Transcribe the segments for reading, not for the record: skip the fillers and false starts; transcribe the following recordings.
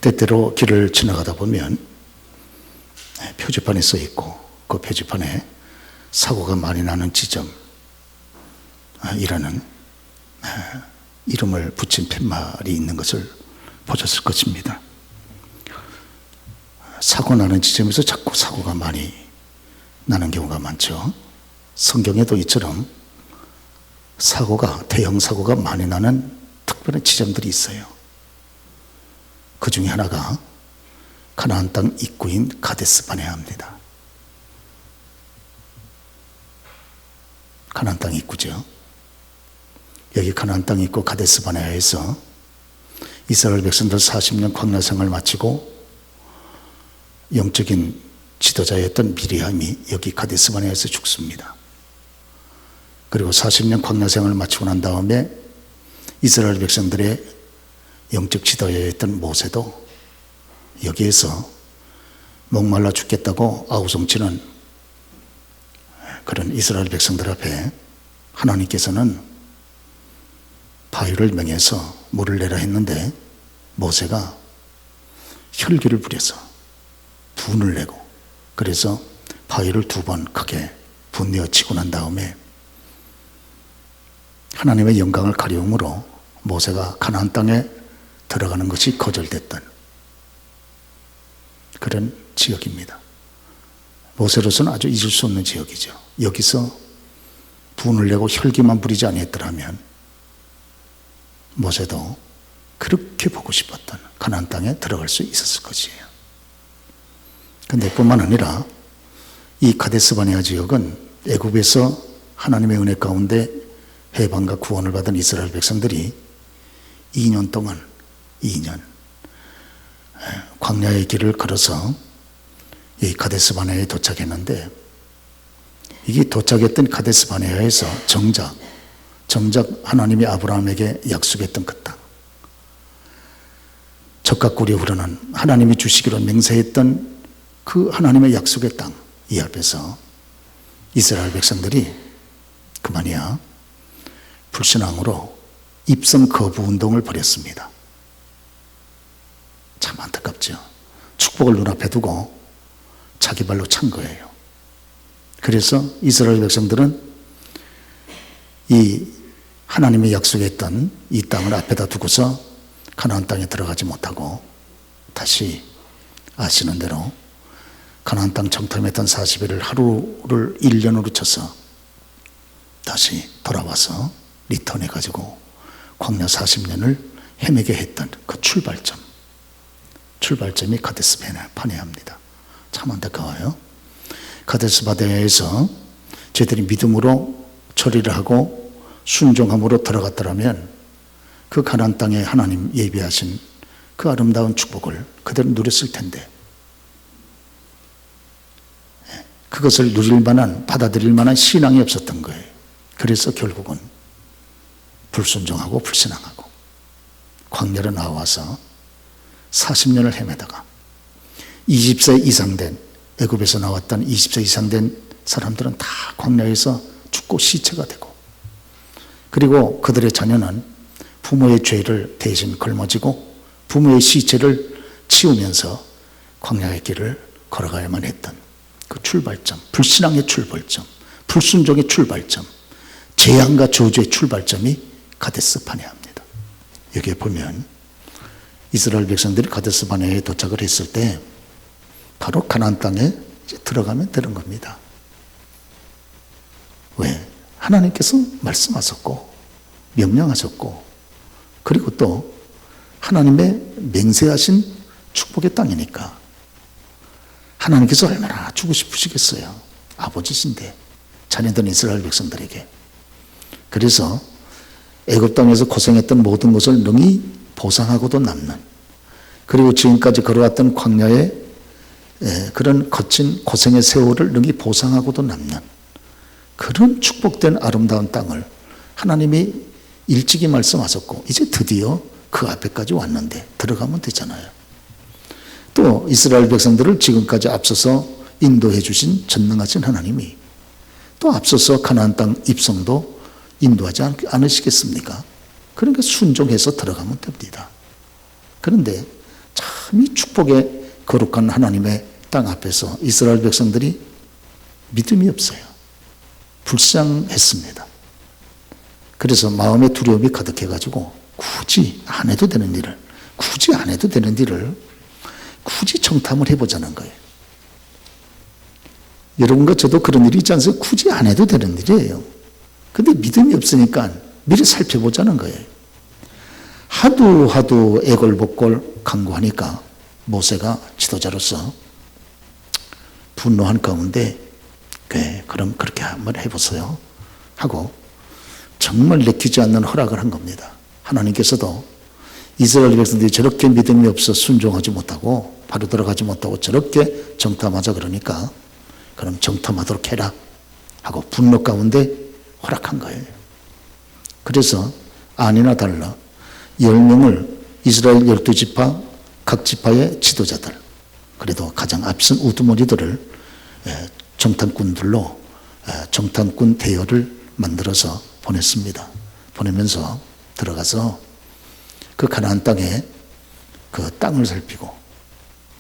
때때로 길을 지나가다 보면 표지판이 써 있고 그 표지판에 사고가 많이 나는 지점이라는 이름을 붙인 팻말이 있는 것을 보셨을 것입니다. 사고 나는 지점에서 자꾸 사고가 많이 나는 경우가 많죠. 성경에도 이처럼 대형 사고가 많이 나는 특별한 지점들이 있어요. 그 중에 하나가 가나안 땅 입구인 가데스 바네아입니다. 가나안 땅 입구죠. 여기 가나안 땅 입구 가데스 바네아에서 이스라엘 백성들 40년 광야 생활을 마치고 영적인 지도자였던 미리암이 여기 가데스 바네아에서 죽습니다. 그리고 40년 광야 생활을 마치고 난 다음에 이스라엘 백성들의 영적 지도자였던 모세도 여기에서 목말라 죽겠다고 아우성치는 그런 이스라엘 백성들 앞에 하나님께서는 바위를 명해서 물을 내라 했는데 모세가 혈기를 부려서 분을 내고 그래서 바위를 2번 크게 분내어 치고 난 다음에 하나님의 영광을 가려움으로 모세가 가나안 땅에 들어가는 것이 거절됐던 그런 지역입니다. 모세로서는 아주 잊을 수 없는 지역이죠. 여기서 분을 내고 혈기만 부리지 아니했더라면 모세도 그렇게 보고 싶었던 가나안 땅에 들어갈 수 있었을 것이에요. 그런데 뿐만 아니라 이 가데스 바네아 지역은 애굽에서 하나님의 은혜 가운데 해방과 구원을 받은 이스라엘 백성들이 2년 동안 광야의 길을 걸어서 이 가데스 바네아에 도착했는데 이게 도착했던 가데스 바네아에서 정작 하나님이 아브라함에게 약속했던 그 땅, 젖과 꿀이 흐르는 하나님이 주시기로 맹세했던 그 하나님의 약속의 땅, 이 앞에서 이스라엘 백성들이 그만이야 불신앙으로 입성 거부 운동을 벌였습니다. 참 안타깝죠. 축복을 눈앞에 두고 자기 발로 찬 거예요. 그래서 이스라엘 백성들은 이 하나님이 약속했던 이 땅을 앞에다 두고서 가나안 땅에 들어가지 못하고 다시 아시는 대로 가나안 땅 정탐했던 40일을 하루를 1년으로 쳐서 다시 돌아와서 리턴해가지고 광야 40년을 헤매게 했던 그 출발점이 가데스 바네아입니다. 참 안타까워요. 가데스 바네아에서 저희들이 믿음으로 처리를 하고 순종함으로 들어갔더라면 그 가나안 땅에 하나님 예비하신 그 아름다운 축복을 그대로 누렸을 텐데 그것을 받아들일 만한 신앙이 없었던 거예요. 그래서 결국은 불순종하고 불신앙하고 광야로 나와서 40년을 헤매다가 20세 이상 된 애굽에서 나왔던 20세 이상 된 사람들은 다 광야에서 죽고 시체가 되고 그리고 그들의 자녀는 부모의 죄를 대신 걸머지고 부모의 시체를 치우면서 광야의 길을 걸어가야만 했던 그 출발점, 불신앙의 출발점, 불순종의 출발점, 재앙과 저주의 출발점이 가데스 바네아입니다. 여기에 보면 이스라엘 백성들이 가데스 바네아에 도착을 했을 때 바로 가나안 땅에 들어가면 되는 겁니다. 왜? 하나님께서 말씀하셨고 명령하셨고 그리고 또 하나님의 맹세하신 축복의 땅이니까 하나님께서 얼마나 주고 싶으시겠어요. 아버지신데 자녀들 이스라엘 백성들에게. 그래서 애굽 땅에서 고생했던 모든 것을 능히 보상하고도 남는 그리고 지금까지 걸어왔던 광야의 그런 거친 고생의 세월을 능히 보상하고도 남는 그런 축복된 아름다운 땅을 하나님이 일찍이 말씀하셨고 이제 드디어 그 앞에까지 왔는데 들어가면 되잖아요. 또 이스라엘 백성들을 지금까지 앞서서 인도해 주신 전능하신 하나님이 또 앞서서 가나안 땅 입성도 인도하지 않으시겠습니까? 그러니까 순종해서 들어가면 됩니다. 그런데 참 이 축복의 거룩한 하나님의 땅 앞에서 이스라엘 백성들이 믿음이 없어요. 불쌍했습니다. 그래서 마음의 두려움이 가득해가지고 굳이 안 해도 되는 일을 굳이 정탐을 해보자는 거예요. 여러분과 저도 그런 일이 있지 않습니까? 굳이 안 해도 되는 일이에요. 근데 믿음이 없으니까 미리 살펴보자는 거예요. 하도 애걸복걸 강구하니까 모세가 지도자로서 분노한 가운데 그럼 그렇게 한번 해보세요 하고 정말 내키지 않는 허락을 한 겁니다. 하나님께서도 이스라엘 백성들이 저렇게 믿음이 없어 순종하지 못하고 바로 들어가지 못하고 저렇게 정탐하자 그러니까 그럼 정탐하도록 해라 하고 분노 가운데 허락한 거예요. 그래서 아니나 달라 10명을 이스라엘 12지파 각 지파의 지도자들, 그래도 가장 앞선 우두머리들을 정탐꾼들로 정탐꾼 대여를 만들어서 보냈습니다. 보내면서 들어가서 그 가나안 땅에 그 땅을 살피고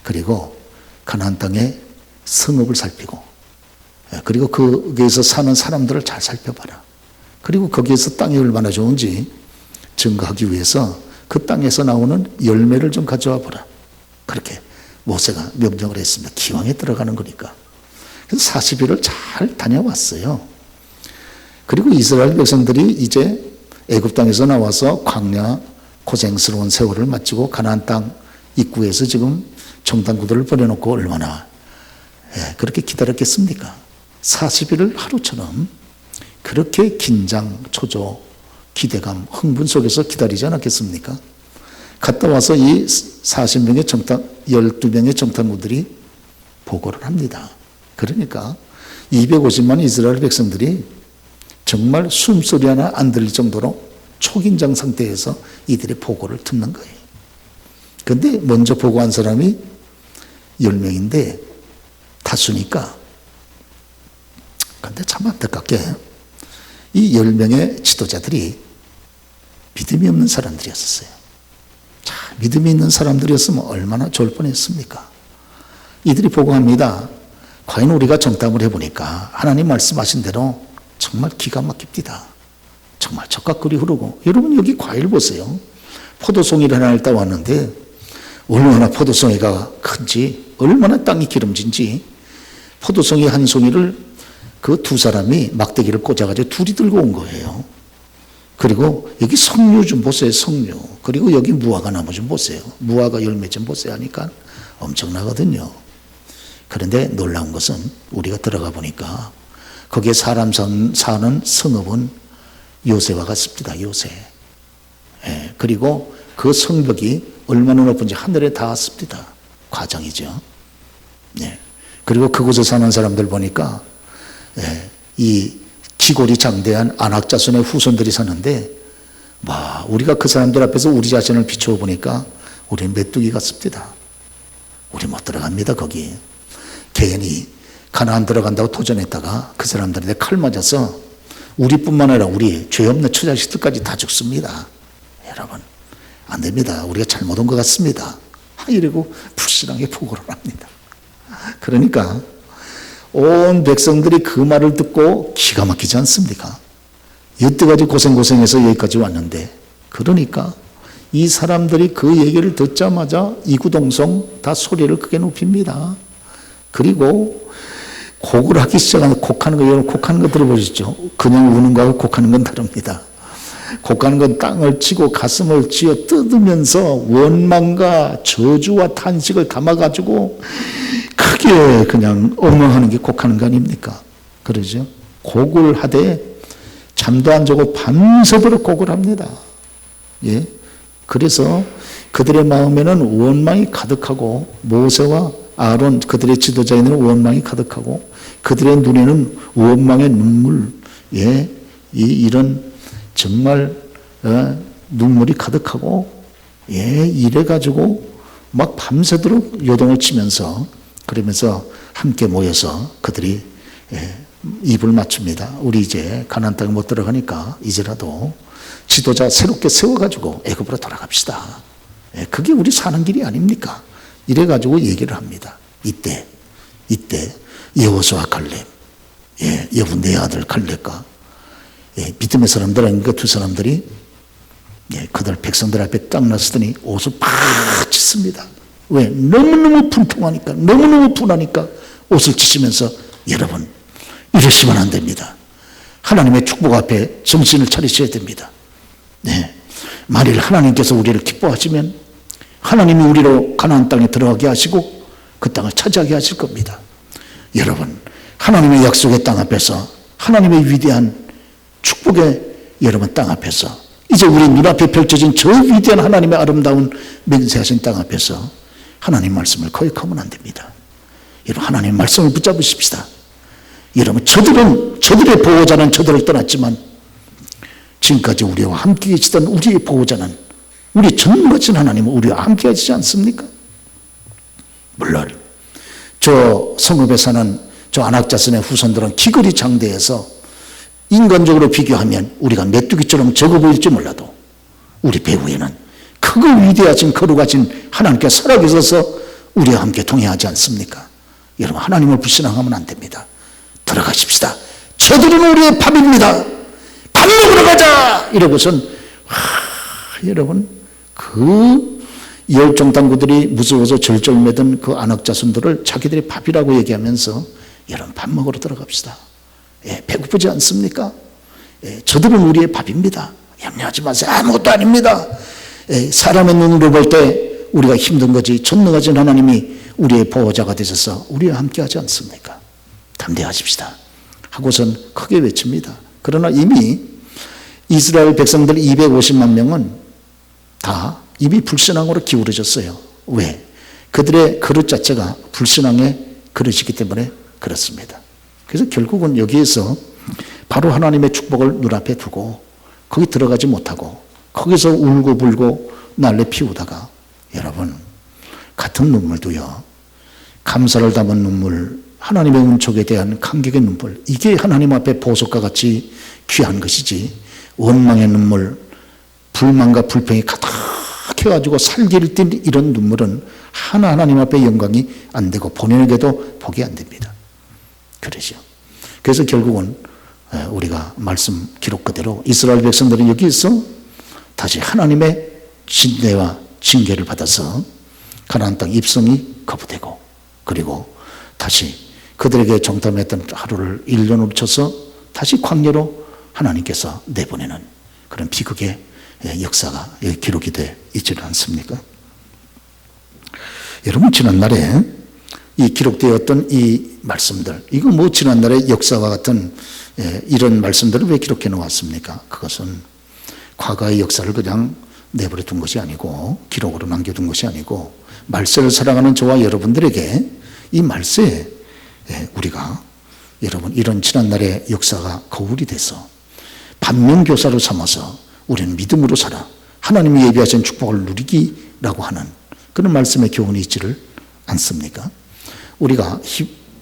그리고 가나안 땅의 성읍을 살피고 그리고 거기에서 사는 사람들을 잘 살펴봐라. 그리고 거기에서 땅이 얼마나 좋은지 증거하기 위해서 그 땅에서 나오는 열매를 좀 가져와 보라. 그렇게 모세가 명령을 했습니다. 기왕에 들어가는 거니까. 그래서 40일을 잘 다녀왔어요. 그리고 이스라엘 백성들이 이제 애굽 땅에서 나와서 광야 고생스러운 세월을 마치고 가나안 땅 입구에서 지금 정탐꾼들을 보내놓고 얼마나 그렇게 기다렸겠습니까? 40일을 하루처럼 그렇게 긴장, 초조, 기대감, 흥분 속에서 기다리지 않았겠습니까? 갔다 와서 이 40명의 12명의 정탐꾼들이 보고를 합니다. 그러니까 250만 이스라엘 백성들이 정말 숨소리 하나 안 들릴 정도로 초긴장 상태에서 이들의 보고를 듣는 거예요. 그런데 먼저 보고한 사람이 10명인데 다수니까, 그런데 참 안타깝게 이 10명의 지도자들이 믿음이 없는 사람들이었어요. 자, 믿음이 있는 사람들이었으면 얼마나 좋을 뻔했습니까? 이들이 보고합니다. 과연 우리가 정탐을 해보니까 하나님 말씀하신 대로 정말 기가 막힙니다. 정말 적각꿀이 흐르고, 여러분 여기 과일 보세요. 포도송이를 하나를 따왔는데 얼마나 포도송이가 큰지, 얼마나 땅이 기름진지, 포도송이 한 송이를 그 두 사람이 막대기를 꽂아가지고 둘이 들고 온 거예요. 그리고 여기 석류 좀 보세요, 석류. 그리고 여기 무화과 나무 좀 보세요. 무화과 열매 좀 보세요 하니까 엄청나거든요. 그런데 놀라운 것은 우리가 들어가 보니까 거기에 사람 사는 성읍은 요새와 같습니다. 요새. 그리고 그 성벽이 얼마나 높은지 하늘에 닿았습니다. 과장이죠. 그리고 그곳에 사는 사람들 보니까 이 기골이 장대한 안악자손의 후손들이 사는데, 우리가 그 사람들 앞에서 우리 자신을 비추어 보니까 우리는 메뚜기 같습니다. 우리 못 들어갑니다. 거기 개인이 가나안 들어간다고 도전했다가 그 사람들한테 칼 맞아서 우리뿐만 아니라 우리 죄 없는 처자식들까지 다 죽습니다. 여러분 안 됩니다. 우리가 잘못 온 것 같습니다. 이러고 불신하게 보고를 합니다. 그러니까 온 백성들이 그 말을 듣고 기가 막히지 않습니까? 여태까지 고생해서 여기까지 왔는데, 그러니까 이 사람들이 그 얘기를 듣자마자 이구동성 다 소리를 크게 높입니다. 그리고 곡을 하기 시작하는, 곡하는 거, 여러분 곡하는 거 들어보셨죠? 그냥 우는 거하고 곡하는 건 다릅니다. 곡하는 건 땅을 치고 가슴을 쥐어 뜯으면서 원망과 저주와 탄식을 담아가지고 크게 그냥 엉엉하는 게 곡하는 거 아닙니까? 그러죠? 곡을 하되 잠도 안 자고 밤새도록 곡을 합니다. 그래서 그들의 마음에는 원망이 가득하고, 모세와 아론 그들의 지도자에는 원망이 가득하고, 그들의 눈에는 원망의 눈물, 이런 정말 눈물이 가득하고, 이래가지고 막 밤새도록 요동을 치면서, 그러면서 함께 모여서 그들이 입을 맞춥니다. 우리 이제 가나안 땅에 못 들어가니까 이제라도 지도자 새롭게 세워가지고 애굽으로 돌아갑시다. 그게 우리 사는 길이 아닙니까? 이래가지고 얘기를 합니다. 이때 여호수아 갈렙, 여분 내 아들 갈렙과 믿음의 사람들은 그 두 사람들이 그들 백성들 앞에 딱 나서더니 옷을 팍 찢습니다. 왜? 너무너무 분통하니까, 너무너무 분하니까 옷을 찢으면서 여러분 이러시면 안 됩니다. 하나님의 축복 앞에 정신을 차리셔야 됩니다. 만일 하나님께서 우리를 기뻐하시면 하나님이 우리로 가나안 땅에 들어가게 하시고 그 땅을 차지하게 하실 겁니다. 여러분 하나님의 약속의 땅 앞에서, 하나님의 위대한 축복의 여러분 땅 앞에서, 이제 우리 눈앞에 펼쳐진 저 위대한 하나님의 아름다운 맹세하신 땅 앞에서 하나님 말씀을 거역하면 안 됩니다. 여러분 하나님 말씀을 붙잡으십시다. 여러분 저들의 보호자는 저들을 떠났지만 지금까지 우리와 함께 계시던 우리의 보호자는, 우리 전능하신 하나님은 우리와 함께 하시지 않습니까? 물론 저 성읍에 사는 저 안악자손의 후손들은 기거리 장대해서 인간적으로 비교하면 우리가 메뚜기처럼 적어 보일지 몰라도 우리 배후에는 크고 위대하신 거룩하신 하나님께서 살아계셔서 우리와 함께 동행하지 않습니까? 여러분 하나님을 불신앙하면 안 됩니다. 들어가십시다. 저들은 우리의 밥입니다. 밥 먹으러 가자! 이러고선 여러분 그 열정당구들이 무서워서 절절매던 그 안악자손들을 자기들의 밥이라고 얘기하면서 여러분 밥 먹으러 들어갑시다. 배고프지 않습니까? 저들은 우리의 밥입니다. 염려하지 마세요. 아무것도 아닙니다. 사람의 눈으로 볼 때 우리가 힘든 거지 전능하신 하나님이 우리의 보호자가 되셔서 우리와 함께 하지 않습니까? 담대하십시다 하고선 크게 외칩니다. 그러나 이미 이스라엘 백성들 250만 명은 다 이미 불신앙으로 기울어졌어요. 왜? 그들의 그릇 자체가 불신앙의 그릇이기 때문에 그렇습니다. 그래서 결국은 여기에서 바로 하나님의 축복을 눈앞에 두고 거기 들어가지 못하고 거기서 울고 불고 난리 피우다가 여러분 같은 눈물도요, 감사를 담은 눈물, 하나님의 은총에 대한 감격의 눈물, 이게 하나님 앞에 보석과 같이 귀한 것이지 원망의 눈물, 불만과 불평이 가득해가지고 살기를 띈 이런 눈물은 하나님 앞에 영광이 안 되고 본인에게도 복이 안 됩니다. 그러죠. 그래서 결국은 우리가 말씀 기록 그대로 이스라엘 백성들은 여기서 다시 하나님의 진대와 징계를 받아서 가나안 땅 입성이 거부되고, 그리고 다시 그들에게 정탐했던 하루를 1년으로 쳐서 다시 광야로 하나님께서 내보내는 그런 비극의 역사가 여기 기록이 되어 있지는 않습니까? 여러분 지난날에 이 기록되었던 이 말씀들, 이거 뭐 지난날의 역사와 같은 이런 말씀들을 왜 기록해 놓았습니까? 그것은 과거의 역사를 그냥 내버려 둔 것이 아니고, 기록으로 남겨둔 것이 아니고, 말세를 살아가는 저와 여러분들에게 이 말세에 우리가 여러분 이런 지난날의 역사가 거울이 돼서 반면교사로 삼아서 우리는 믿음으로 살아 하나님이 예비하신 축복을 누리기라고 하는 그런 말씀의 교훈이 있지를 않습니까? 우리가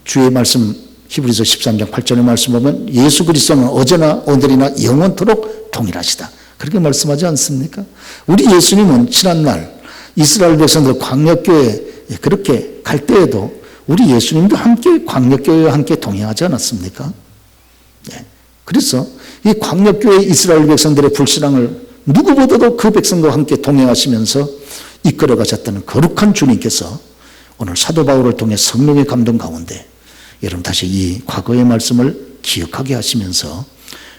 주의 말씀 히브리서 13장 8절의 말씀 보면 예수 그리스도는 어제나 오늘이나 영원토록 동일하시다, 그렇게 말씀하지 않습니까? 우리 예수님은 지난날 이스라엘 백성들 광야교회에 그렇게 갈 때에도 우리 예수님도 함께 광야교회와 함께 동행하지 않았습니까? 그래서 이 광야교회 이스라엘 백성들의 불신앙을 누구보다도 그 백성과 함께 동행하시면서 이끌어 가셨다는 거룩한 주님께서 오늘 사도 바울을 통해 성령의 감동 가운데 여러분 다시 이 과거의 말씀을 기억하게 하시면서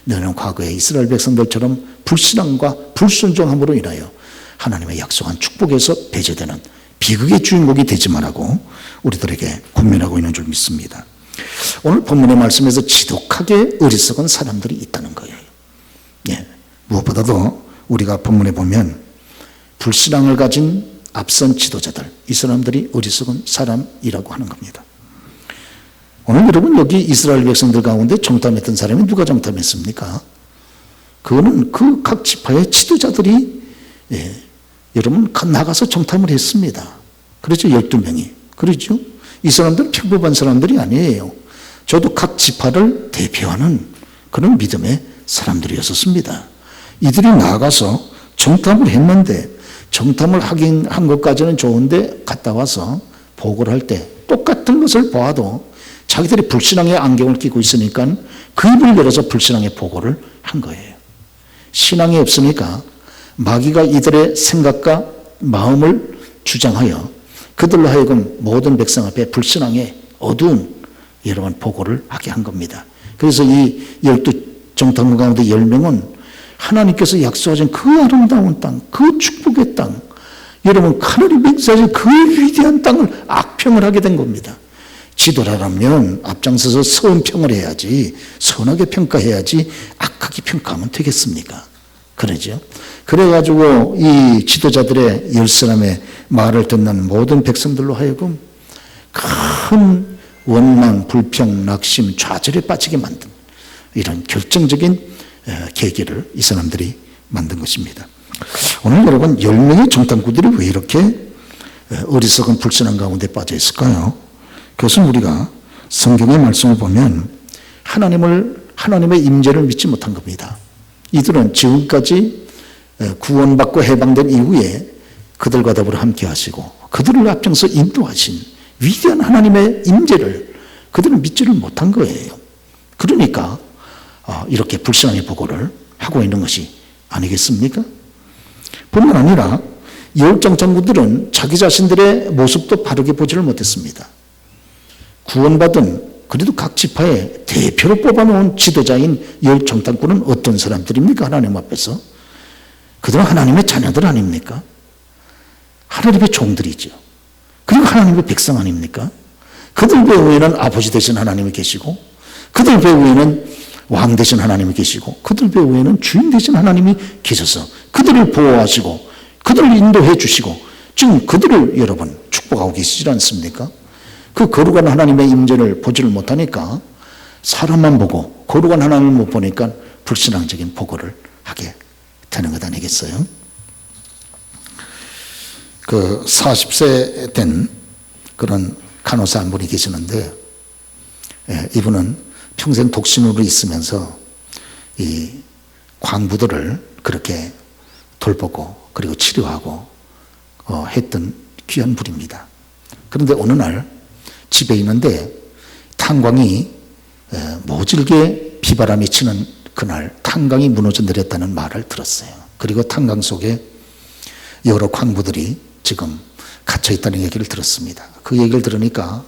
너는 과거의 이스라엘 백성들처럼 불신앙과 불순종함으로 인하여 하나님의 약속한 축복에서 배제되는 비극의 주인공이 되지 말라고 우리들에게 권면하고 있는 줄 믿습니다. 오늘 본문의 말씀에서 지독하게 어리석은 사람들이 있다는 거예요. 무엇보다도 우리가 본문에 보면 불신앙을 가진 앞선 지도자들, 이 사람들이 어리석은 사람이라고 하는 겁니다. 오늘 여러분 여기 이스라엘 백성들 가운데 정탐했던 사람이 누가 정탐했습니까? 그거는 그 각 지파의 지도자들이 여러분 나가서 정탐을 했습니다. 그렇죠. 12명이. 그렇죠. 이 사람들은 평범한 사람들이 아니에요. 저도 각 지파를 대표하는 그런 믿음의 사람들이었습니다. 이들이 나가서 정탐을 했는데 정탐을 하긴 한 것까지는 좋은데 갔다 와서 보고를 할 때 똑같은 것을 보아도 자기들이 불신앙의 안경을 끼고 있으니까 그 입을 열어서 불신앙의 보고를 한 거예요. 신앙이 없으니까 마귀가 이들의 생각과 마음을 주장하여 그들로 하여금 모든 백성 앞에 불신앙의 어두운 여러분 보고를 하게 한 겁니다. 그래서 이 12정탐꾼 가운데 10명은 하나님께서 약속하신 그 아름다운 땅, 그 축복의 땅, 여러분 하늘이 맹세하신 그 위대한 땅을 악평을 하게 된 겁니다. 지도라면 앞장서서 선평을 해야지, 선하게 평가해야지 악하게 평가하면 되겠습니까? 그러죠. 그래가지고 이 지도자들의 10사람의 말을 듣는 모든 백성들로 하여금 큰 원망, 불평, 낙심, 좌절에 빠지게 만든 이런 결정적인 계기를 이 사람들이 만든 것입니다. 오늘 여러분 10명의 정탐꾼들이 왜 이렇게 어리석은 불신앙 가운데 빠져 있을까요? 그것은 우리가 성경의 말씀을 보면 하나님의 임재를 믿지 못한 겁니다. 이들은 지금까지 구원받고 해방된 이후에 그들과 더불어 함께 하시고 그들을 앞장서 인도하신 위대한 하나님의 임재를 그들은 믿지를 못한 거예요. 그러니까 이렇게 불신앙의 보고를 하고 있는 것이 아니겠습니까? 뿐만 아니라 열정장군들은 자기 자신들의 모습도 바르게 보지를 못했습니다. 구원받은 그래도 각 지파의 대표로 뽑아놓은 지도자인 열정탐꾼은 어떤 사람들입니까? 하나님 앞에서. 그들은 하나님의 자녀들 아닙니까? 하나님의 종들이죠. 그리고 하나님의 백성 아닙니까? 그들 배후에는 아버지 되신 하나님이 계시고 그들 배후에는 왕 되신 하나님이 계시고 그들 배후에는 주인 되신 하나님이 계셔서 그들을 보호하시고 그들을 인도해 주시고 지금 그들을 여러분 축복하고 계시지 않습니까? 그 거룩한 하나님의 임재를 보지를 못하니까 사람만 보고 거룩한 하나님을 못 보니까 불신앙적인 보고를 하게 되는 것 아니겠어요? 그 40세 된 그런 간호사 한 분이 계시는데 이분은 평생 독신으로 있으면서 이 광부들을 그렇게 돌보고 그리고 치료하고 했던 귀한 분입니다. 그런데 어느 날 집에 있는데 탄광이 모질게 비바람이 치는 그날 탄광이 무너져 내렸다는 말을 들었어요. 그리고 탄광 속에 여러 광부들이 지금 갇혀 있다는 얘기를 들었습니다. 그 얘기를 들으니까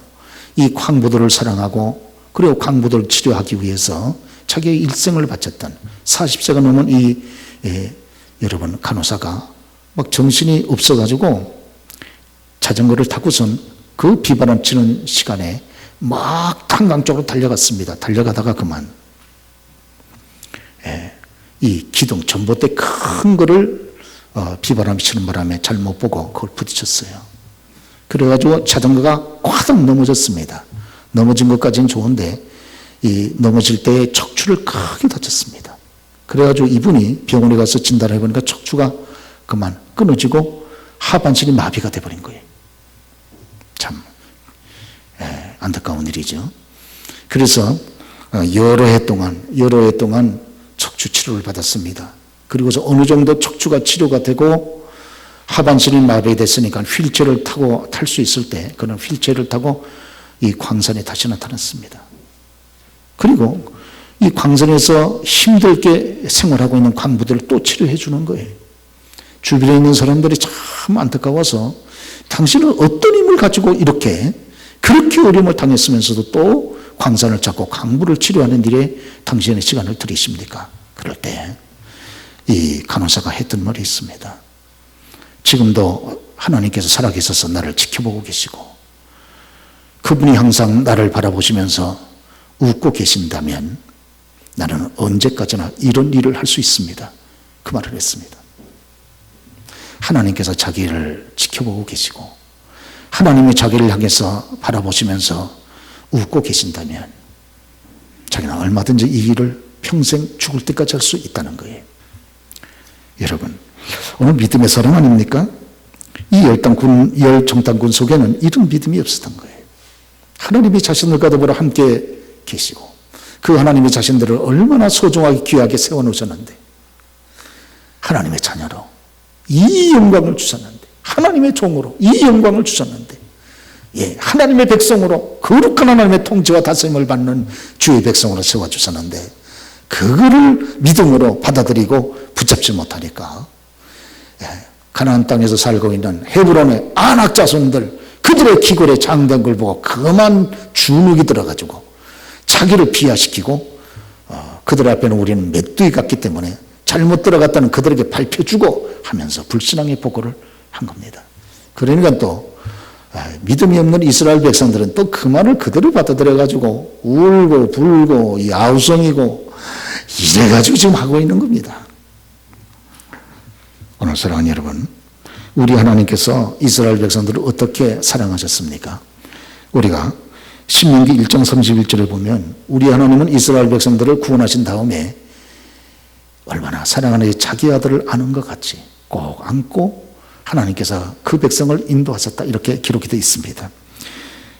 이 광부들을 사랑하고 그리고 광부들을 치료하기 위해서 자기의 일생을 바쳤던 40세가 넘은 이 여러분 간호사가 막 정신이 없어가지고 자전거를 타고선 그 비바람 치는 시간에 막 탄광 쪽으로 달려갔습니다. 달려가다가 그만 이 기둥 전봇대 큰 거를 비바람이 치는 바람에 잘 못 보고 그걸 부딪혔어요. 그래가지고 자전거가 콱 넘어졌습니다. 넘어진 것까지는 좋은데 이 넘어질 때 척추를 크게 다쳤습니다. 그래가지고 이분이 병원에 가서 진단을 해보니까 척추가 그만 끊어지고 하반신이 마비가 돼버린 거예요. 참 안타까운 일이죠. 그래서 여러 해 동안 척추 치료를 받았습니다. 그리고서 어느 정도 척추가 치료가 되고 하반신이 마비됐으니까 휠체어를 타고 탈 수 있을 때 그런 휠체어를 타고 이 광산에 다시 나타났습니다. 그리고 이 광산에서 힘들게 생활하고 있는 광부들을 또 치료해 주는 거예요. 주변에 있는 사람들이 참 안타까워서 당신은 어떤 힘을 가지고 이렇게 그렇게 어려움을 당했으면서도 또 광산을 잡고 광부를 치료하는 일에 당신의 시간을 들이십니까? 그럴 때 이 간호사가 했던 말이 있습니다. 지금도 하나님께서 살아계셔서 나를 지켜보고 계시고 그분이 항상 나를 바라보시면서 웃고 계신다면 나는 언제까지나 이런 일을 할 수 있습니다. 그 말을 했습니다. 하나님께서 자기를 지켜보고 계시고 하나님이 자기를 향해서 바라보시면서 웃고 계신다면 자기는 얼마든지 이 일을 평생 죽을 때까지 할 수 있다는 거예요. 여러분 오늘 믿음의 사람 아닙니까? 이 열정탐꾼 속에는 이런 믿음이 없었던 거예요. 하나님이 자신들과 더불어 함께 계시고 그 하나님이 자신들을 얼마나 소중하게 귀하게 세워놓으셨는데 하나님의 자녀로 이 영광을 주셨는데, 하나님의 종으로 이 영광을 주셨는데, 하나님의 백성으로 거룩한 하나님의 통치와 다스림을 받는 주의 백성으로 세워주셨는데 그거를 믿음으로 받아들이고 붙잡지 못하니까 가나안 땅에서 살고 있는 헤브론의 아낙 자손들, 그들의 기골에 장된 걸 보고 그만 주눅이 들어가지고 자기를 비하시키고 그들 앞에는 우리는 메뚜기 같기 때문에 잘못 들어갔다는 그들에게 밟혀주고 하면서 불신앙의 보고를 한 겁니다. 그러니까 또 믿음이 없는 이스라엘 백성들은 또 그 말을 그대로 받아들여가지고 울고 불고 야우성이고 이래가지고 지금 하고 있는 겁니다. 오늘 사랑하는 여러분, 우리 하나님께서 이스라엘 백성들을 어떻게 사랑하셨습니까? 우리가 신명기 1장 31절에 보면 우리 하나님은 이스라엘 백성들을 구원하신 다음에 얼마나 사랑하는 자기 아들을 아는 것 같이 꼭 안고 하나님께서 그 백성을 인도하셨다, 이렇게 기록이 되어 있습니다.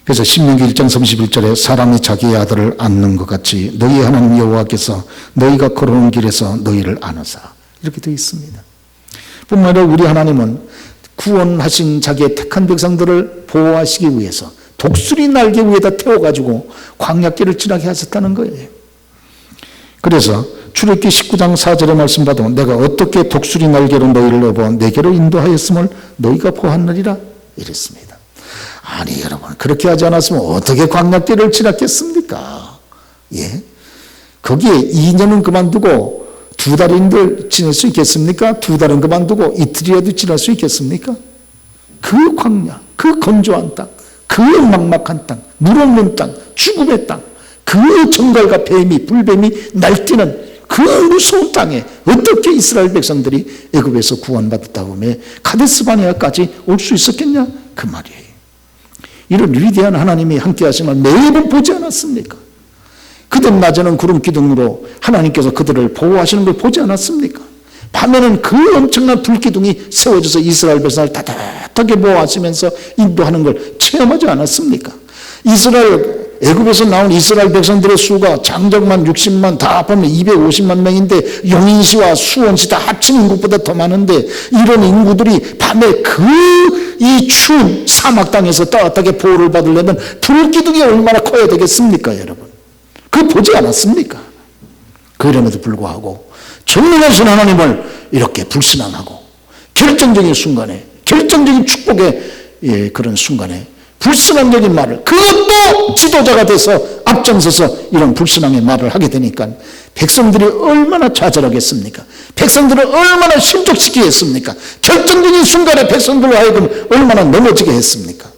그래서 신명기 1장 31절에 사람이 자기의 아들을 안는 것 같이 너희 하나님 여호와께서 너희가 걸어온 길에서 너희를 안으사, 이렇게 되어 있습니다. 뿐만 아니라 우리 하나님은 구원하신 자기의 택한 백성들을 보호하시기 위해서 독수리 날개 위에다 태워가지고 광야길을 지나게 하셨다는 거예요. 그래서 출애굽기 19장 4절의 말씀 봐도 내가 어떻게 독수리 날개로 너희를 업어 내게로 인도하였음을 너희가 보았느니라 이랬습니다. 아니 여러분, 그렇게 하지 않았으면 어떻게 광야길을 지났겠습니까? 거기에 2년은 그만두고 2달인들 지낼 수 있겠습니까? 2달은 그만두고 이틀이라도 지날 수 있겠습니까? 그 광야, 그 건조한 땅, 그 막막한 땅, 물 없는 땅, 죽음의 땅, 그 정갈과 뱀이, 불뱀이 날뛰는 그 무서운 땅에 어떻게 이스라엘 백성들이 애굽에서 구원받았다 보면 가데스 바네아까지 올 수 있었겠냐, 그 말이에요. 이런 위대한 하나님이 함께 하심을 매번 보지 않았습니까? 그들 낮에는 구름 기둥으로 하나님께서 그들을 보호하시는 걸 보지 않았습니까? 밤에는 그 엄청난 불기둥이 세워져서 이스라엘 백성을 따뜻하게 보호하시면서 인도하는 걸 체험하지 않았습니까? 애굽에서 나온 이스라엘 백성들의 수가 장정만 60만 다 합하면 250만 명인데 용인시와 수원시 다 합친 인구보다 더 많은데 이런 인구들이 밤에 이 추운 사막 땅에서 따뜻하게 보호를 받으려면 불기둥이 얼마나 커야 되겠습니까, 여러분? 그거 보지 않았습니까? 그럼에도 불구하고 전능하신 하나님을 이렇게 불신앙하고 결정적인 순간에, 결정적인 축복의 그런 순간에 불신앙적인 말을, 그것도 지도자가 돼서 앞장서서 이런 불신앙의 말을 하게 되니까 백성들이 얼마나 좌절하겠습니까? 백성들을 얼마나 실족시키게 했습니까? 결정적인 순간에 백성들로 하여금 얼마나 넘어지게 했습니까?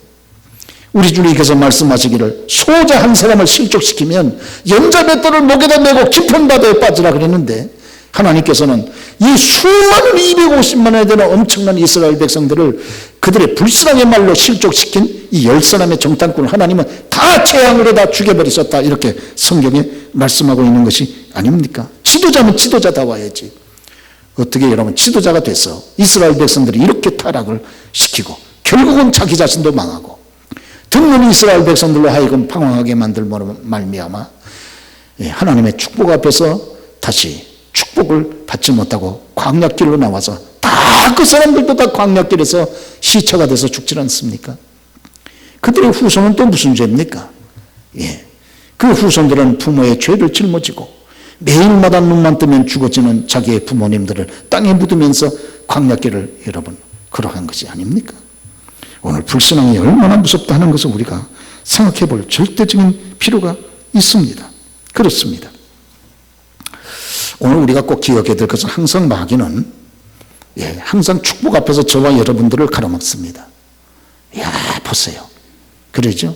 우리 주님께서 말씀하시기를 소자 한 사람을 실족시키면 연자맷돌을 목에다 메고 깊은 바다에 빠지라 그랬는데 하나님께서는 이 수많은 250만에 되는 엄청난 이스라엘 백성들을 그들의 불신앙의 말로 실족시킨 이 10사람의 정탐꾼을 하나님은 다 재앙으로 다 죽여버리셨다, 이렇게 성경에 말씀하고 있는 것이 아닙니까? 지도자면 지도자다워야지. 어떻게 여러분 지도자가 돼서 이스라엘 백성들이 이렇게 타락을 시키고 결국은 자기 자신도 망하고 듣는 이스라엘 백성들로 하여금 방황하게 만들므로 말미암아 하나님의 축복 앞에서 다시 축복을 받지 못하고 광야길로 나와서 다 그 사람들도 다 광야길에서 시체가 돼서 죽지 않습니까? 그들의 후손은 또 무슨 죄입니까? 그 후손들은 부모의 죄를 짊어지고 매일마다 눈만 뜨면 죽어지는 자기의 부모님들을 땅에 묻으면서 광야길을 여러분 걸어간 것이 아닙니까? 오늘 불신앙이 얼마나 무섭다 하는 것을 우리가 생각해 볼 절대적인 필요가 있습니다. 그렇습니다. 오늘 우리가 꼭 기억해야 될 것은 항상 마귀는 항상 축복 앞에서 저와 여러분들을 가로막습니다. 보세요. 그러죠?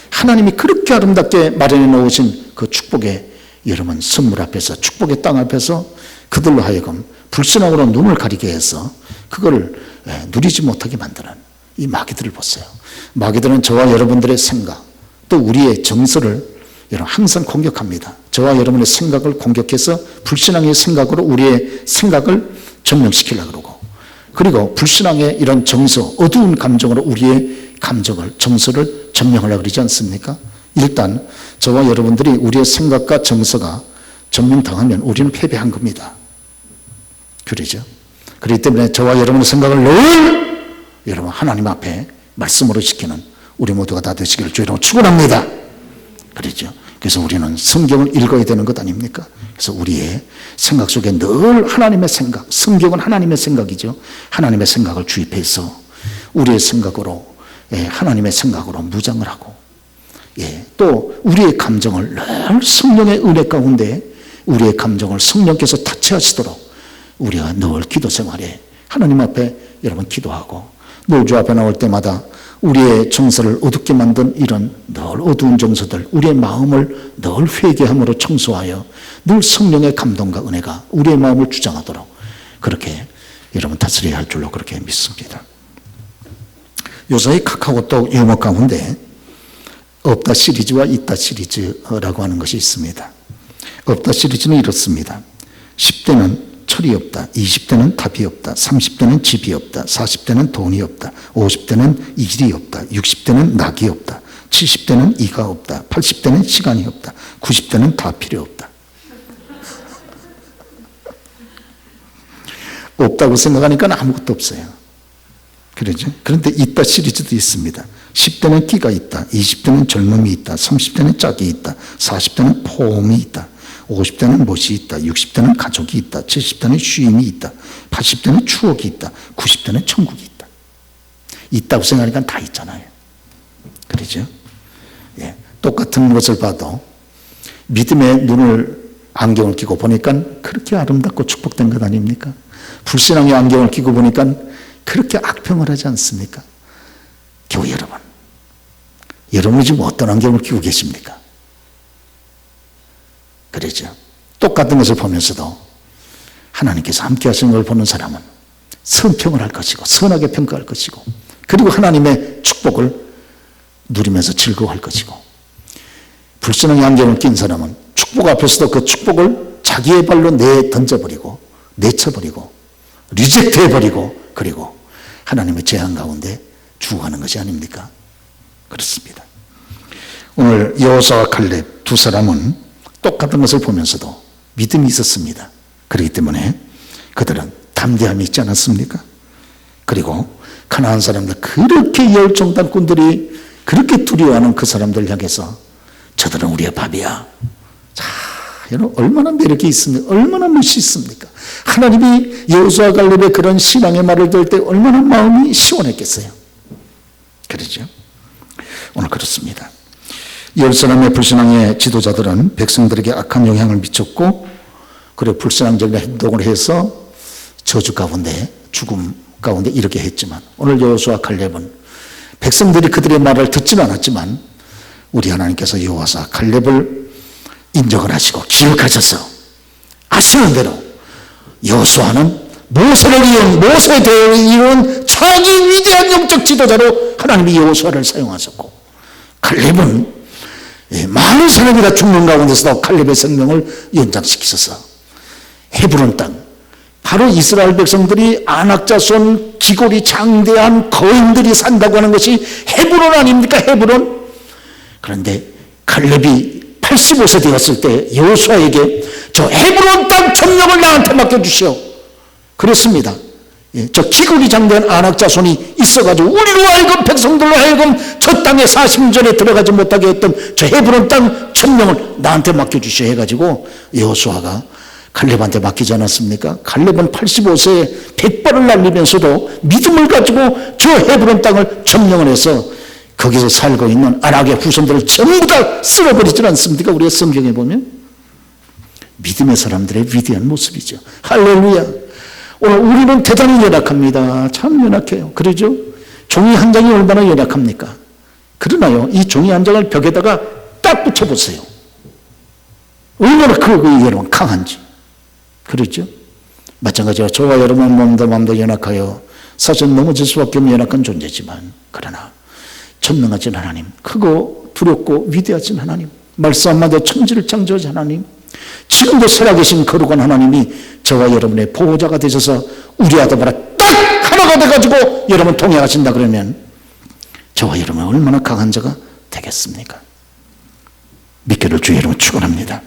하나님이 그렇게 아름답게 마련해 놓으신 그 축복의 여러분 선물 앞에서, 축복의 땅 앞에서 그들로 하여금 불신앙으로 눈을 가리게 해서 그걸 누리지 못하게 만드는 이 마귀들을 보세요. 마귀들은 저와 여러분들의 생각, 또 우리의 정서를 항상 공격합니다. 저와 여러분의 생각을 공격해서 불신앙의 생각으로 우리의 생각을 점령시키려고 그러고, 그리고 불신앙의 이런 정서, 어두운 감정으로 우리의 감정을, 정서를 점령하려고 그러지 않습니까? 일단 저와 여러분들이 우리의 생각과 정서가 점령당하면 우리는 패배한 겁니다. 그러죠? 그렇기 때문에 저와 여러분의 생각을 늘 여러분 하나님 앞에 말씀으로 지키는 우리 모두가 다 되시기를 주의 이름으로 축원합니다. 그렇죠? 그래서 우리는 성경을 읽어야 되는 것 아닙니까? 그래서 우리의 생각 속에 늘 하나님의 생각, 성경은 하나님의 생각이죠. 하나님의 생각을 주입해서 우리의 생각으로, 하나님의 생각으로 무장을 하고, 또 우리의 감정을 늘 성령의 은혜 가운데 우리의 감정을 성령께서 타치하시도록 우리가 늘 기도 생활에 하나님 앞에 여러분 기도하고, 늘 주 앞에 나올 때마다 우리의 정서를 어둡게 만든 이런 늘 어두운 정서들, 우리의 마음을 늘 회개함으로 청소하여 늘 성령의 감동과 은혜가 우리의 마음을 주장하도록 그렇게 여러분 다스려야 할 줄로 그렇게 믿습니다. 요새 카카오톡 유머 가운데 없다 시리즈와 있다 시리즈라고 하는 것이 있습니다. 없다 시리즈는 이렇습니다. 10대는 철이 없다, 20대는 답이 없다, 30대는 집이 없다, 40대는 돈이 없다, 50대는 일이 없다, 60대는 낙이 없다, 70대는 이가 없다, 80대는 시간이 없다, 90대는 다 필요 없다. 없다고 생각하니까 아무것도 없어요. 그러죠? 그런데 있다 시리즈도 있습니다. 10대는 끼가 있다, 20대는 젊음이 있다, 30대는 짝이 있다, 40대는 포옹이 있다, 50대는 멋이 있다, 60대는 가족이 있다, 70대는 쉼이 있다, 80대는 추억이 있다, 90대는 천국이 있다. 있다고 생각하니까 다 있잖아요. 그러죠? 똑같은 것을 봐도 믿음의 안경을 끼고 보니까 그렇게 아름답고 축복된 것 아닙니까? 불신앙의 안경을 끼고 보니까 그렇게 악평을 하지 않습니까? 교회 여러분, 여러분이 지금 어떤 안경을 끼고 계십니까? 그러죠. 똑같은 것을 보면서도 하나님께서 함께 하시는 걸 보는 사람은 선평을 할 것이고 선하게 평가할 것이고 그리고 하나님의 축복을 누리면서 즐거워할 것이고, 불신앙의 안경을 낀 사람은 축복 앞에서도 그 축복을 자기의 발로 내던져버리고 내쳐버리고 리젝트해버리고 그리고 하나님의 재앙 가운데 죽어가는 것이 아닙니까? 그렇습니다. 오늘 여호수아와 칼렙 두 사람은 똑같은 것을 보면서도 믿음이 있었습니다. 그렇기 때문에 그들은 담대함이 있지 않았습니까? 그리고 가나안 사람들, 그렇게 열정당꾼들이 그렇게 두려워하는 그 사람들 향해서 저들은 우리의 밥이야. 자, 여러분 얼마나 매력이 있습니까? 얼마나 멋있습니까? 하나님이 여호수아 갈렙의 그런 신앙의 말을 들을 때 얼마나 마음이 시원했겠어요. 그렇죠? 오늘 그렇습니다. 열 사람의 불신앙의 지도자들은 백성들에게 악한 영향을 미쳤고, 그리고 불신앙적인 행동을 해서 저주 가운데, 죽음 가운데 이렇게 했지만, 오늘 여호수아 칼렙은 백성들이 그들의 말을 듣지는 않았지만 우리 하나님께서 여호수아 칼렙을 인정을 하시고 기억하셔서 아시는 대로 여호수아는 모세를 이은, 모세 대회를 이은 자기 위대한 영적 지도자로 하나님이 여호수아를 사용하셨고, 칼렙은 많은 사람이 다 죽는 가운데서도 칼렙의 생명을 연장시키셔서 헤브론 땅, 바로 이스라엘 백성들이 안악자손 기골이 장대한 거인들이 산다고 하는 것이 헤브론 아닙니까? 헤브론. 그런데 칼렙이 85세 되었을 때 여호수아에게 저 헤브론 땅 점령을 나한테 맡겨주시오. 그랬습니다. 저 기골이 장대한 안악자손이 있어가지고 우리로 하여금, 백성들로 하여금 저 땅에 40년에 들어가지 못하게 했던 저 헤브론 땅 점령을 나한테 맡겨주시오 해가지고 여호수아가 칼렙한테 맡기지 않았습니까? 칼렙은 85세에 100발을 날리면서도 믿음을 가지고 저 헤브론 땅을 점령을 해서 거기서 살고 있는 안악의 후손들을 전부 다 쓸어버리지 않습니까? 우리가 성경에 보면 믿음의 사람들의 위대한 모습이죠. 할렐루야. 오늘 우리는 대단히 연약합니다. 참 연약해요. 그러죠? 종이 한 장이 얼마나 연약합니까? 그러나요, 이 종이 한 장을 벽에다가 딱 붙여보세요. 얼마나 여러분 강한지. 그렇죠? 마찬가지로 저와 여러분 몸도 연약하여 사실 넘어질 수밖에 없는 연약한 존재지만, 그러나 전능하신 하나님, 크고 두렵고 위대하신 하나님, 말씀 한마디로 천지를 창조하신 하나님, 지금도 살아계신 거룩한 하나님이 저와 여러분의 보호자가 되셔서 우리 아들보다 딱 하나가 돼가지고 여러분 통행하신다 그러면 저와 여러분 얼마나 강한 자가 되겠습니까? 믿기를 주의 이름으로 축원합니다.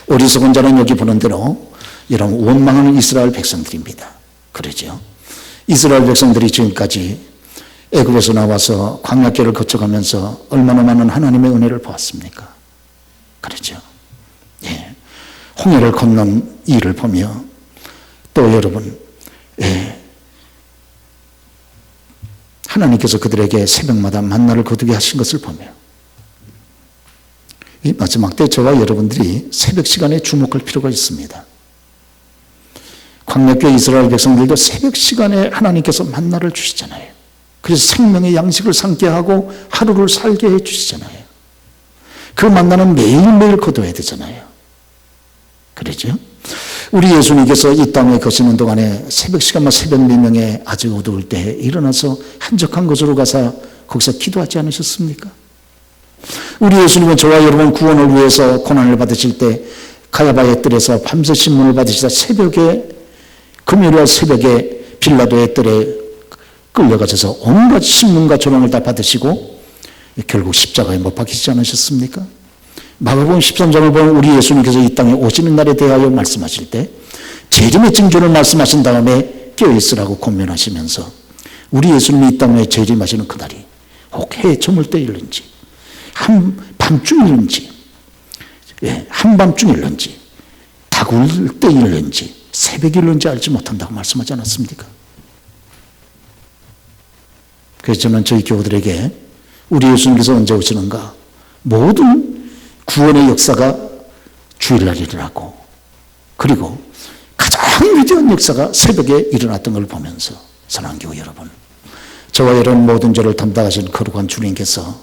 어리석은 자는 여기 보는 대로 여러분 원망하는 이스라엘 백성들입니다. 그러죠. 이스라엘 백성들이 지금까지 애굽에서 나와서 광야길을 거쳐가면서 얼마나 많은 하나님의 은혜를 보았습니까? 그렇죠. 예. 홍해를 건넌 일을 보며 또 여러분, 예. 하나님께서 그들에게 새벽마다 만나를 거두게 하신 것을 보며 이 마지막 때 저와 여러분들이 새벽 시간에 주목할 필요가 있습니다. 광야교회 이스라엘 백성들도 새벽 시간에 하나님께서 만나를 주시잖아요. 그래서 생명의 양식을 삼게 하고 하루를 살게 해 주시잖아요. 그 만나는 매일매일 거둬야 되잖아요. 그러죠? 우리 예수님께서 이 땅에 거시는 동안에 새벽 시간만 새벽 4명에 아주 어두울 때 일어나서 한적한 곳으로 가서 거기서 기도하지 않으셨습니까? 우리 예수님은 저와 여러분 구원을 위해서 고난을 받으실 때 가야바의 뜰에서 밤새 신문을 받으시다 새벽에 금요일 새벽에 빌라도의 뜰에 끌려가셔서 온갖 신문과 조롱을 다 받으시고 결국 십자가에 못 박히시지 않으셨습니까? 마가복음 13장을 보면 우리 예수님께서 이 땅에 오시는 날에 대하여 말씀하실 때 재림의 징조를 말씀하신 다음에 깨어있으라고 권면하시면서 우리 예수님이 이 땅에 재림하시는 그날이 혹 해 저물 때일는지 밤중일는지 한밤중일는지 다굴 때일는지 새벽일는지 알지 못한다고 말씀하지 않았습니까? 그래서 저는 저희 교우들에게 우리 예수님께서 언제 오시는가 모든 구원의 역사가 주일날 일어나고 그리고 가장 위대한 역사가 새벽에 일어났던 걸 보면서 사랑하는 교우 여러분, 저와 여러분 모든 죄를 담당하신 거룩한 주님께서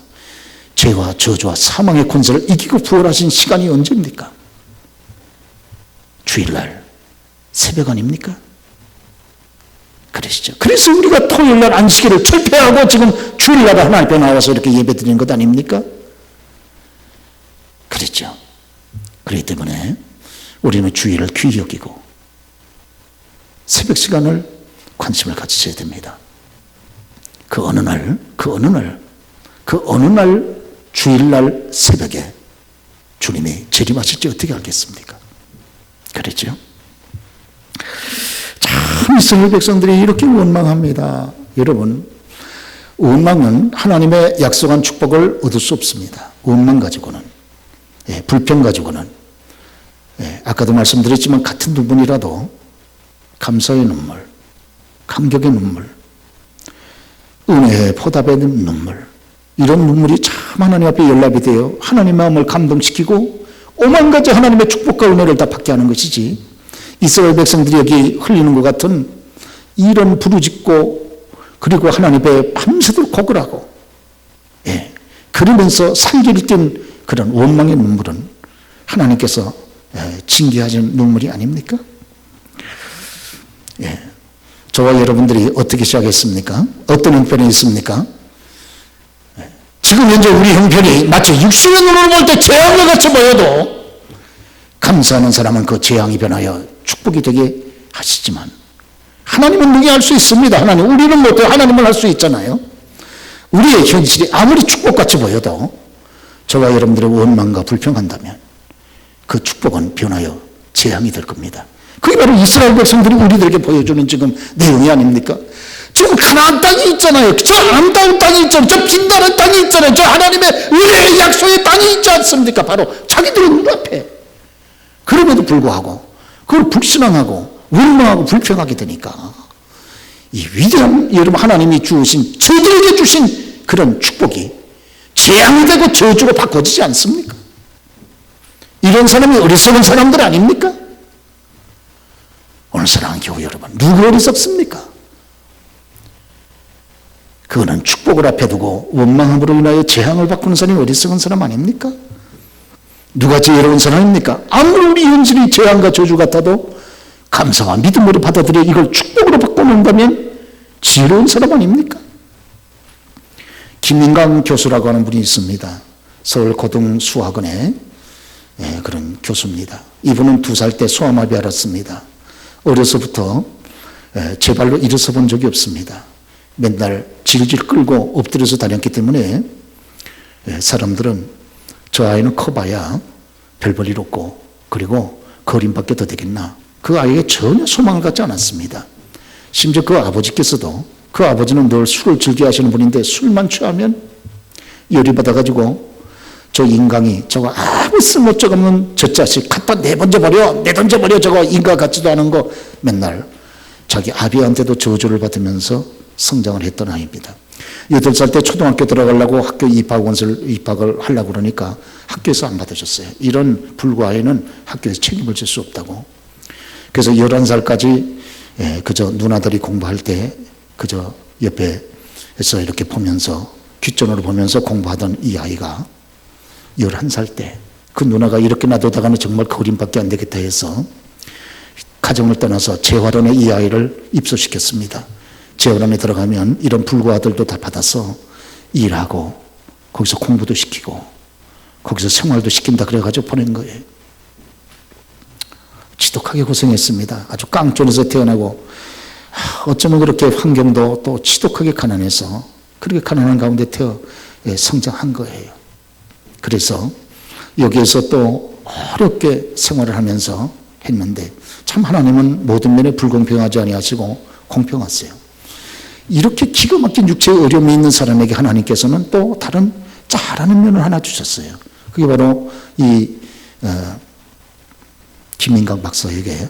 죄와 저주와 사망의 권세를 이기고 부활하신 시간이 언제입니까? 주일날 새벽 아닙니까? 그러시죠. 그래서 우리가 토요일날 안식일을 철폐하고 지금 주일날 하나님 앞에 나와서 이렇게 예배 드리는 것 아닙니까? 그랬죠. 그렇기 때문에 우리는 주일을 귀히 여기고 새벽 시간을 관심을 가지셔야 됩니다. 그 어느 날 주일날 새벽에 주님이 재림하실지 어떻게 알겠습니까? 그랬죠. 참 이스라엘 백성들이 이렇게 원망합니다. 여러분, 원망은 하나님의 약속한 축복을 얻을 수 없습니다. 원망 가지고는, 불평 가지고는, 아까도 말씀드렸지만 같은 부분이라도 감사의 눈물, 감격의 눈물, 은혜의 보답의 눈물, 이런 눈물이 참 하나님 앞에 연락이 되어 하나님 마음을 감동시키고 오만 가지 하나님의 축복과 은혜를 다 받게 하는 것이지, 이스라엘 백성들이 여기 흘리는 것 같은 이런 부르짖고 그리고 하나님 앞에 밤새도록 고글하고 그러면서 살기를 뛴 그런 원망의 눈물은 하나님께서 징계하신 눈물이 아닙니까? 저와 여러분들이 어떻게 시작했습니까? 어떤 형편이 있습니까? 지금 현재 우리 형편이 마치 육신의 눈으로 볼 때 재앙과 같이 보여도 감사하는 사람은 그 재앙이 변하여 축복이 되게 하시지만 하나님은 능히 할 수 있습니다. 하나님, 우리는 못해요. 하나님은 할 수 있잖아요. 우리의 현실이 아무리 축복같이 보여도 저와 여러분들의 원망과 불평한다면 그 축복은 변하여 재앙이 될 겁니다. 그게 바로 이스라엘 백성들이 우리들에게 보여주는 지금 내용이 아닙니까? 지금 가나안 땅이 있잖아요. 저 아름다운 땅이 있잖아요. 저 빛나는 땅이 있잖아요. 저 하나님의 은혜의 약속의 땅이 있지 않습니까? 바로 자기들의 눈앞에. 그럼에도 불구하고 그걸 불신앙하고 원망하고 불평하게 되니까 이 위대한 여러분 하나님이 주신 저들에게 주신 그런 축복이 재앙이 되고 저주로 바꿔지지 않습니까? 이런 사람이 어리석은 사람들 아닙니까? 오늘 사랑하는 교우 여러분, 누구 어리석습니까? 그거는 축복을 앞에 두고 원망함으로 인하여 재앙을 바꾸는 사람이 어리석은 사람 아닙니까? 누가 지혜로운 사람입니까? 아무리 우리 현실이 재앙과 저주 같아도 감사와 믿음으로 받아들여 이걸 축복으로 바꿔놓는다면 지혜로운 사람 아닙니까? 김인강 교수라고 하는 분이 있습니다. 서울 고등수학원의 그런 교수입니다. 이분은 2살 때 소아마비 앓았습니다. 어려서부터 제 발로 일어서 본 적이 없습니다. 맨날 질질 끌고 엎드려서 다녔기 때문에 사람들은 저 아이는 커봐야 별 볼 일 없고 그리고 거림밖에 더 되겠나, 그 아이에게 전혀 소망을 갖지 않았습니다. 심지어 그 아버지께서도, 그 아버지는 늘 술을 즐겨 하시는 분인데 술만 취하면 열이 받아가지고 저 인강이 저거 아무 쓸모없는 저 자식 갖다 내던져버려 저거 인간 같지도 않은 거 맨날 자기 아비한테도 저주를 받으면서 성장을 했던 아이입니다. 8살 때 초등학교 들어가려고 학교 입학을 하려고 그러니까 학교에서 안 받아줬어요. 이런 불구아이는 학교에서 책임을 질 수 없다고. 그래서 11살까지 그저 누나들이 공부할 때 그저 옆에서 이렇게 보면서 귓전으로 보면서 공부하던 이 아이가 11살 때 그 누나가 이렇게 놔두다가는 정말 거림밖에 안 되겠다 해서 가정을 떠나서 재활원에 이 아이를 입소시켰습니다. 재활원에 들어가면 이런 불구아들도 다 받아서 일하고 거기서 공부도 시키고 거기서 생활도 시킨다 그래가지고 보낸 거예요. 지독하게 고생했습니다. 아주 깡촌에서 태어나고 어쩌면 그렇게 환경도 또 지독하게 가난해서 그렇게 가난한 가운데 성장한 거예요. 그래서 여기에서 또 어렵게 생활을 하면서 했는데 참 하나님은 모든 면에 불공평하지 아니하시고 공평하세요. 이렇게 기가 막힌 육체의 어려움이 있는 사람에게 하나님께서는 또 다른 잘하는 면을 하나 주셨어요. 그게 바로 이 김민강 박사에게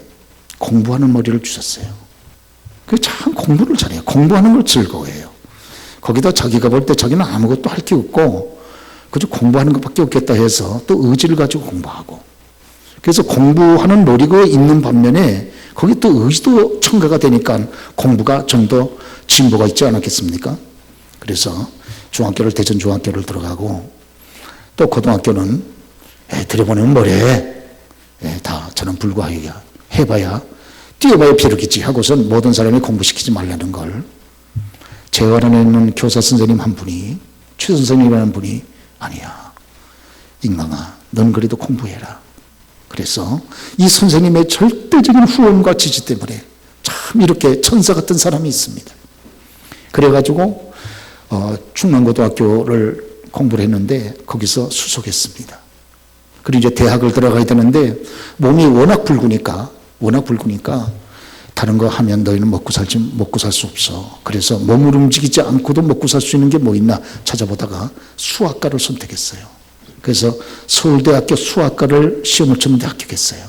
공부하는 머리를 주셨어요. 그 참 공부를 잘해요. 공부하는 걸 즐거워해요. 거기다 자기가 볼 때 자기는 아무것도 할 게 없고 그저 공부하는 것밖에 없겠다 해서 또 의지를 가지고 공부하고 그래서 공부하는 머리가 있는 반면에 거기 또 의지도 첨가가 되니까 공부가 좀 더 진보가 있지 않았겠습니까? 그래서 중학교를 대전 중학교를 들어가고 또 고등학교는 들여보내면 뭐래? 다 저는 불구하기야. 해봐야 뛰어봐야 벼룩이지 하고선 모든 사람이 공부시키지 말라는 걸 재활원에 있는 교사 선생님 한 분이 최 선생님이라는 분이 아니야. 인강아 넌 그래도 공부해라. 그래서 이 선생님의 절대적인 후원과 지지 때문에 참 이렇게 천사 같은 사람이 있습니다. 그래가지고 충남고등학교를 공부를 했는데 거기서 수석했습니다. 그리고 이제 대학을 들어가야 되는데 몸이 워낙 붉으니까 다른 거 하면 너희는 먹고 살 수 없어. 그래서 몸을 움직이지 않고도 먹고 살 수 있는 게 뭐 있나 찾아보다가 수학과를 선택했어요. 그래서 서울대학교 수학과를 시험을 쳤는데 합격했어요.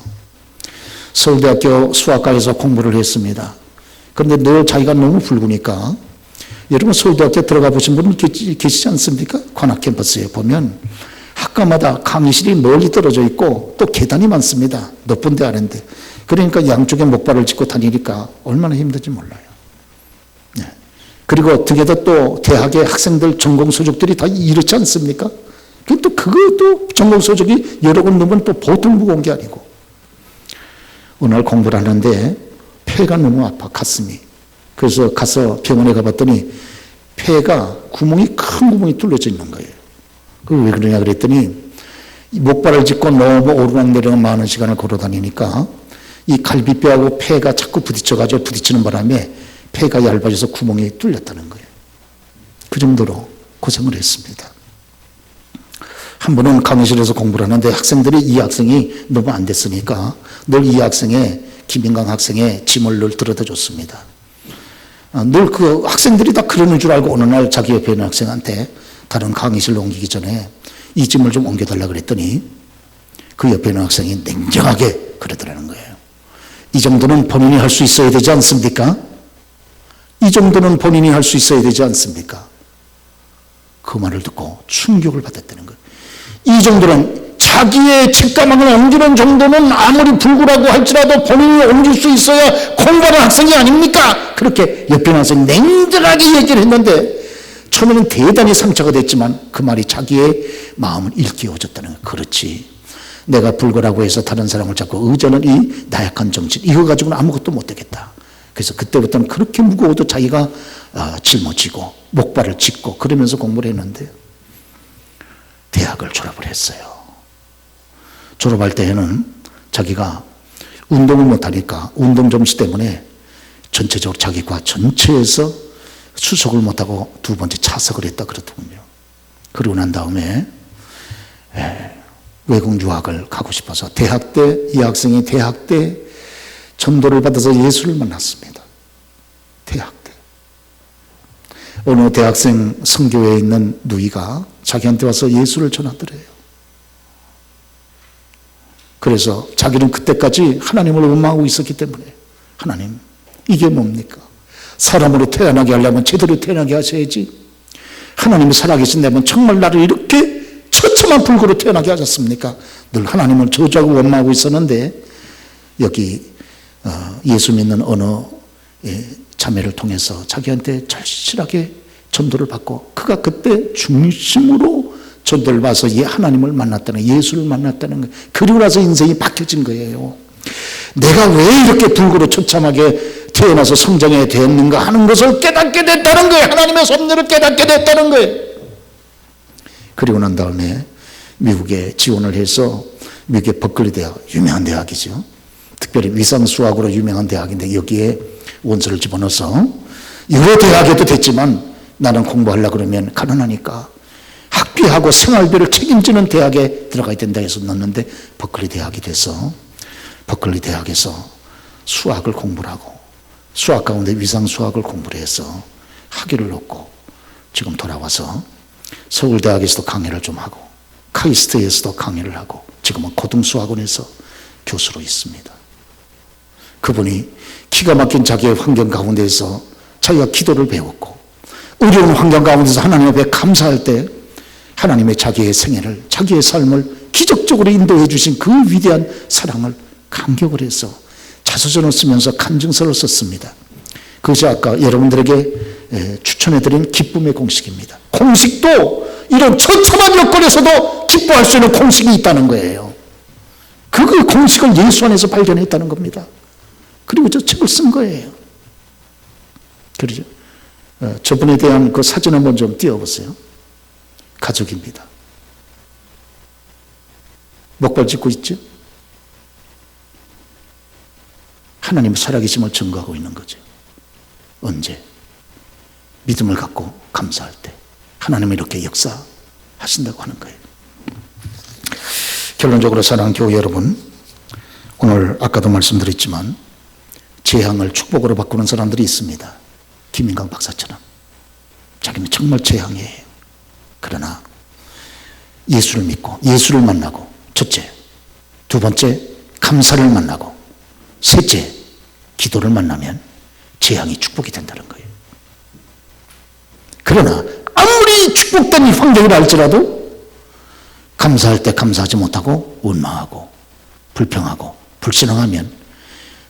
서울대학교 수학과에서 공부를 했습니다. 그런데 늘 자기가 너무 붉으니까 여러분 서울대학교 들어가 보신 분은 계시지 않습니까? 관악 캠퍼스에 보면 학과마다 강의실이 멀리 떨어져 있고 또 계단이 많습니다. 높은 데 아닌데. 그러니까 양쪽에 목발을 짚고 다니니까 얼마나 힘든지 몰라요. 네. 그리고 득에다 또 대학의 학생들 전공 소족들이 다 이렇지 않습니까? 또 그것도 전공 소족이 여러 권 넣으면 또 보통 무거운 게 아니고. 어느 날 공부를 하는데 폐가 너무 아파, 가슴이. 그래서 가서 병원에 가봤더니 폐가 큰 구멍이 뚫려져 있는 거예요. 그걸 왜 그러냐 그랬더니 목발을 짚고 너무 오르락내리락 많은 시간을 걸어 다니니까 이 갈비뼈하고 폐가 자꾸 부딪히는 바람에 폐가 얇아져서 구멍이 뚫렸다는 거예요. 그 정도로 고생을 했습니다. 한 번은 강의실에서 공부를 하는데 학생들이 이 학생이 너무 안 됐으니까 늘 이 학생의 김인강 학생의 짐을 늘 들어다 줬습니다. 늘 그 학생들이 다 그러는 줄 알고 어느 날 자기 옆에 있는 학생한테 다른 강의실로 옮기기 전에 이 짐을 좀 옮겨달라 그랬더니 그 옆에 있는 학생이 냉정하게 그러더라는 거예요. 이 정도는 본인이 할 수 있어야 되지 않습니까? 이 정도는 본인이 할 수 있어야 되지 않습니까? 그 말을 듣고 충격을 받았다는 거예요. 이 정도는 자기의 책가방을 옮기는 정도는 아무리 불구라고 할지라도 본인이 옮길 수 있어야 공부하는 학생이 아닙니까? 그렇게 옆에 있는 학생이 냉정하게 얘기를 했는데 처음에는 대단히 상처가 됐지만 그 말이 자기의 마음을 일깨워줬다는 거예요. 그렇지. 내가 불구라고 해서 다른 사람을 잡고 의존하는 이 나약한 정신 이거 가지고는 아무것도 못되겠다. 그래서 그때부터는 그렇게 무거워도 자기가 짊어지고 목발을 짚고 그러면서 공부를 했는데 대학을 졸업을 했어요. 졸업할 때에는 자기가 운동을 못하니까 운동 점수 때문에 전체적으로 자기 과 전체에서 수석을 못하고 두 번째 차석을 했다 그러더군요. 그러고 난 다음에 외국 유학을 가고 싶어서 이 학생이 대학 때 전도를 받아서 예수를 만났습니다. 대학 때 어느 대학생 선교회에 있는 누이가 자기한테 와서 예수를 전하더래요. 그래서 자기는 그때까지 하나님을 원망하고 있었기 때문에 하나님, 이게 뭡니까? 사람으로 태어나게 하려면 제대로 태어나게 하셔야지. 하나님이 살아계신다면 정말 나를 이렇게 처참한 불구로 태어나게 하셨습니까? 늘 하나님을 저주하고 원망하고 있었는데 여기 예수 믿는 어느 자매를 통해서 자기한테 절실하게 전도를 받고 그가 그때 중심으로 전도를 받아서 하나님을 만났다는, 예수를 만났다는 거예요. 그리고 나서 인생이 바뀌어진 거예요. 내가 왜 이렇게 불구로 처참하게 태어나서 성장해야 되었는가 하는 것을 깨닫게 됐다는 거예요. 하나님의 섭리를 깨닫게 됐다는 거예요. 그리고 난 다음에 미국에 지원을 해서 미국의 버클리 대학, 유명한 대학이죠. 특별히 위상수학으로 유명한 대학인데 여기에 원서를 집어넣어서 여러 대학에도 됐지만 나는 공부하려고 그러면 가난하니까 학비하고 생활비를 책임지는 대학에 들어가야 된다 해서 넣었는데 버클리 대학이 돼서 버클리 대학에서 수학을 공부를 하고 수학 가운데 위상수학을 공부를 해서 학위를 얻고 지금 돌아와서 서울대학에서도 강의를 좀 하고 카이스트에서도 강의를 하고 지금은 고등수학원에서 교수로 있습니다. 그분이 기가 막힌 자기의 환경 가운데서 자기가 기도를 배웠고 어려운 환경 가운데서 하나님 앞에 감사할 때 하나님의 자기의 생애를, 자기의 삶을 기적적으로 인도해 주신 그 위대한 사랑을 감격을 해서 자서전을 쓰면서 간증서를 썼습니다. 그것이 아까 여러분들에게 추천해드린 기쁨의 공식입니다. 공식도 이런 처참한 여건에서도 기뻐할 수 있는 공식이 있다는 거예요. 그 공식을 예수 안에서 발견했다는 겁니다. 그리고 저 책을 쓴 거예요. 그러죠. 저분에 대한 그 사진 한번 좀 띄워보세요. 가족입니다. 목발 짚고 있죠? 하나님의 살아계심을 증거하고 있는 거죠. 언제? 믿음을 갖고 감사할 때 하나님이 이렇게 역사하신다고 하는 거예요. 결론적으로 사랑하는 교회 여러분, 오늘 아까도 말씀드렸지만 재앙을 축복으로 바꾸는 사람들이 있습니다. 김인강 박사처럼 자기는 정말 재앙이에요. 그러나 예수를 믿고 예수를 만나고 첫째, 두 번째 감사를 만나고 셋째 기도를 만나면 재앙이 축복이 된다는 거예요. 그러나 아무리 축복된 이 환경이라 할지라도 감사할 때 감사하지 못하고 원망하고 불평하고 불신앙하면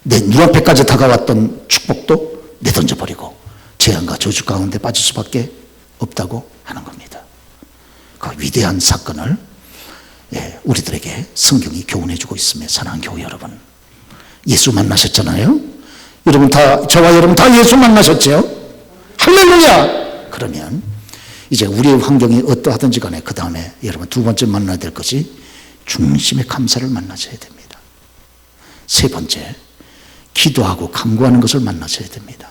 내 눈앞에까지 다가왔던 축복도 내던져버리고 재앙과 저주 가운데 빠질 수밖에 없다고 하는 겁니다. 그 위대한 사건을 우리들에게 성경이 교훈해주고 있으며 사랑하는 교회 여러분, 예수 만나셨잖아요. 여러분 다, 저와 여러분 다 예수 만나셨죠? 할렐루야! 그러면 이제 우리의 환경이 어떠하든지 간에 그 다음에 여러분 두 번째 만나야 될 것이 중심의 감사를 만나셔야 됩니다. 세 번째, 기도하고 간구하는 것을 만나셔야 됩니다.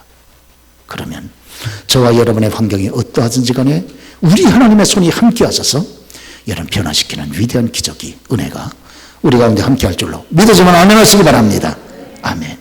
그러면 저와 여러분의 환경이 어떠하든지 간에 우리 하나님의 손이 함께 하셔서 여러분 변화시키는 위대한 기적이, 은혜가 우리 가운데 함께 할 줄로 믿어지면 아멘 하시기 바랍니다. 아멘.